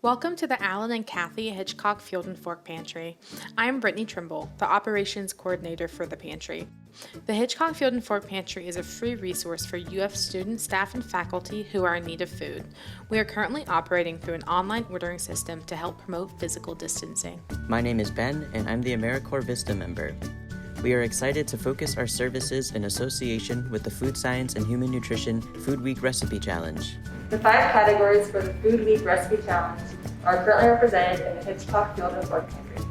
Welcome to the Alan and Cathy Hitchcock Field and Fork Pantry. I'm Brittani Trimble, the Operations Coordinator for the Pantry. The Hitchcock Field and Fork Pantry is a free resource for UF students, staff, and faculty who are in need of food. We are currently operating through an online ordering system to help promote physical distancing. My name is Ben, and I'm the AmeriCorps VISTA member. We are excited to focus our services in association with the Food Science and Human Nutrition Food Week Recipe Challenge. The 5 categories for the Food Week Recipe Challenge are currently represented in the Hitchcock Field and Fork Pantry.